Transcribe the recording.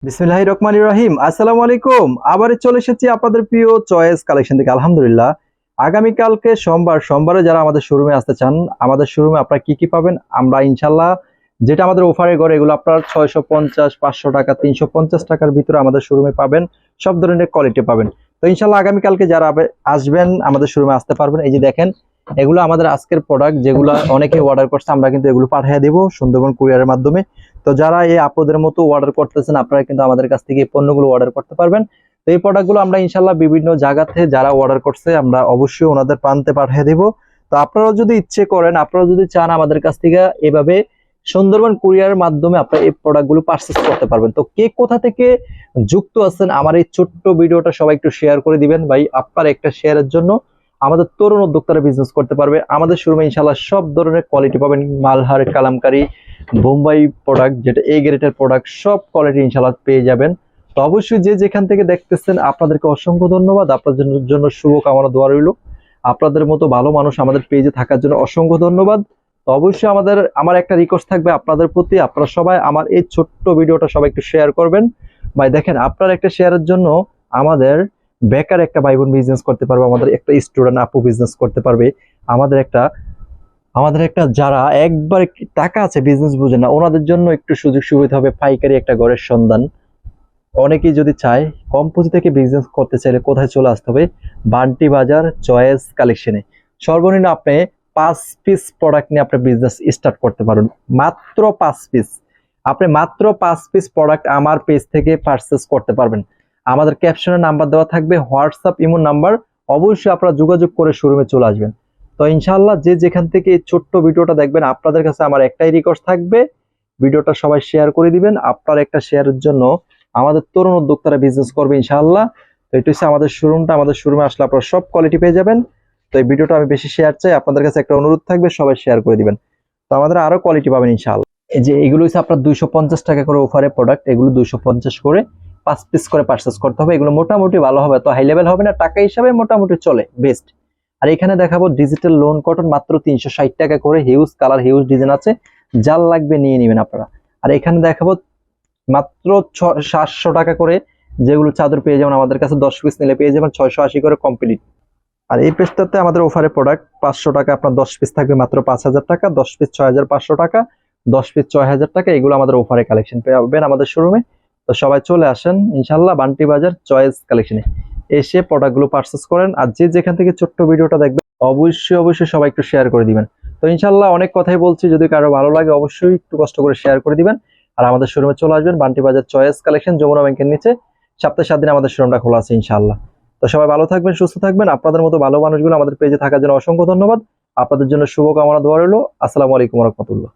বিসমিল্লাহির রহমানির রহিম। আসসালামু আলাইকুম। আবার চলে এসেছি আপনাদের প্রিয় চয়েস কালেকশন থেকে। আলহামদুলিল্লাহ, আগামীকালকে সোমবারে যারা আমাদের শোরুমে আসতে চান, আমাদের শোরুমে আপনারা কি কি পাবেন, আমরা ইনশাল্লাহ যেটা আমাদের অফারে করে এগুলো আপনার 650, 500 টাকা, 350 টাকার ভিতরে আমাদের শোরুমে পাবেন। সব ধরনের কোয়ালিটি পাবেন। তো ইনশাল্লাহ আগামীকালকে যারা আসবেন আমাদের শোরুমে আসতে পারবেন। এই যে দেখেন, এগুলো আমাদের আজকের প্রোডাক্ট, যেগুলো অনেকে অর্ডার করছে, আমরা কিন্তু এগুলো পাঠিয়ে দিব সুন্দরবন কুরিয়ারের মাধ্যমে। তো যারা এই আপুদের মতো অর্ডার করতেছেন, আপনারা কিন্তু আমাদের কাছ থেকে এই পণ্যগুলো অর্ডার করতে পারবেন। তো এই প্রোডাক্টগুলো আমরা ইনশাল্লাহ বিভিন্ন জায়গাতে যারা অর্ডার করছে, আমরা অবশ্যই ওনাদের প্রান্তে পাঠিয়ে দিব। তো আপনারাও যদি ইচ্ছে করেন, আপনারা যদি চান আমাদের কাছ থেকে এভাবে সুন্দরবন কুরিয়ারের মাধ্যমে আপনারা এই প্রোডাক্টগুলো পারচেজ করতে পারবেন। তো কে কোথা থেকে যুক্ত আছেন, আমার এই ছোট্ট ভিডিওটা সবাই একটু শেয়ার করে দিবেন ভাই। আপনার একটা শেয়ারের জন্য আমাদের তরুণ উদ্যোক্তারা বিজনেস করতে পারবে। আমাদের শোরুমে ইনশাল্লাহ সব ধরনের কোয়ালিটি পাবেন, মালহার, কালামকারী, বোম্বাই প্রোডাক্ট, যেটা এ গ্রেডের প্রোডাক্ট, সব কোয়ালিটি ইনশাল্লাহ পেয়ে যাবেন। তো অবশ্যই যে যেখান থেকে দেখতেছেন আপনাদেরকে অসংখ্য ধন্যবাদ। আপনাদের জন্য শুভকামনা দোয়া রইল। আপনাদের মতো ভালো মানুষ আমাদের পেজে থাকার জন্য অসংখ্য ধন্যবাদ। তো অবশ্যই আমার একটা রিকোয়েস্ট থাকবে আপনাদের প্রতি, আপনারা সবাই আমার এই ছোট্ট ভিডিওটা সবাই একটু শেয়ার করবেন ভাই। দেখেন, আপনার একটা শেয়ারের জন্য আমাদের বেকার একটা ভাই বোন বিজনেস করতে পারবে, আমাদের একটা স্টুডেন্ট আপু বিজনেস করতে পারবে, আমাদের একটা যারা একবার টাকা আছে বিজনেস বুঝে না, ওনাদের জন্য একটু সুযোগ সুবিধা হবে। পাইকারি একটা ঘরের সন্ধান অনেকেই যদি চায়, কম পুঁজি থেকে বিজনেস করতে চাইলে কোথায় চলে আসতে হবে? বান্টি বাজার চয়েস কালেকশনে। সর্বনিম্ন আপনি 5 পিস প্রোডাক্ট নিয়ে আপনি বিজনেস স্টার্ট করতে পারেন। মাত্র 5 পিস, আপনি মাত্র 5 পিস প্রোডাক্ট আমার পেজ থেকে পারচেস করতে পারবেন। আমাদের ক্যাপশনে নাম্বার দেওয়া থাকবে, হোয়াটসঅ্যাপ, ইমো নাম্বার। অবশ্যই আপনারা যোগাযোগ করে শোরুমে চলে আসবেন। তো ইনশাআল্লাহ যে যেখান থেকে এই ছোট্ট ভিডিওটা দেখবেন, আপনাদের কাছে আমার একটাই রিকোয়েস্ট থাকবে, ভিডিওটা সবাই শেয়ার করে দিবেন। আপনার একটা শেয়ারের জন্য আমাদের তরুণ উদ্যোক্তারা বিজনেস করবে ইনশাআল্লাহ। তো এটা হচ্ছে আমাদের শোরুমটা। আমাদের শোরুমে আসলে আপনারা সব কোয়ালিটি পেয়ে যাবেন। তো এই ভিডিওটা আমি বেশি শেয়ার চাই, আপনাদের কাছে একটা অনুরোধ থাকবে, সবাই শেয়ার করে দিবেন। তো আমাদের আরো কোয়ালিটি পাবেন ইনশাআল্লাহ। এই যে এগুলো হচ্ছে আপনার 250 টাকা করে অফারে প্রোডাক্ট, এগুলো 250 করে 5 পিস করে পারচেস করতে হবে। এগুলো মোটামুটি ভালো হবে, তো হাই লেভেল হবে না, টাকা হিসাবে মোটামুটি চলে, বেস্ট। আর এখানে দেখাবো ডিজিটাল লোন কটন, মাত্র 360 টাকা করে। হিউজ কালার, হিউজ ডিজাইন আছে, যার লাগবে নিয়ে নেবেন আপনারা। আর এখানে দেখাবো মাত্র 700 টাকা করে, যেগুলো চাদর পেয়ে যাবেন আমাদের কাছে 10 পিস নিলে পেয়ে যাবেন 680 করে কমপ্লিট। আর এই পেজটাতে আমাদের অফারে প্রোডাক্ট 500 টাকা, আপনার 10 পিস থাকবে মাত্র 5000 টাকা, 10 পিস 6500 টাকা, 10 পিস 6000 টাকা। এগুলো আমাদের অফারে কালেকশন পাবেন আমাদের শোরুমে। তো সবাই চলে আসেন ইনশাল্লাহ বান্টি বাজার চয়েস কালেকশনে, এসে প্রোডাক্টগুলো পারচেস করেন। আর যে যেখান থেকে ছোট্ট ভিডিওটা দেখবেন, অবশ্যই সবাই একটু শেয়ার করে দিবেন। তো ইনশাল্লাহ অনেক কথাই বলছি, যদি কারো ভালো লাগে অবশ্যই একটু কষ্ট করে শেয়ার করে দিবেন। আর আমাদের শোরুমে চলে আসবেন, বান্টি বাজার চয়েস কালেকশন, যমুনা ব্যাংকের নিচে। সপ্তাহে 7 দিন আমাদের শোরুমটা খোলা আছে ইনশাআল্লাহ। তো সবাই ভালো থাকবেন, সুস্থ থাকবেন। আপনাদের মতো ভালো মানুষগুলো আমাদের পেজে থাকার জন্য অসংখ্য ধন্যবাদ। আপনাদের জন্য শুভকামনা দোয়া রইল। আসসালামু আলাইকুম ওয়া রাহমাতুল্লাহ।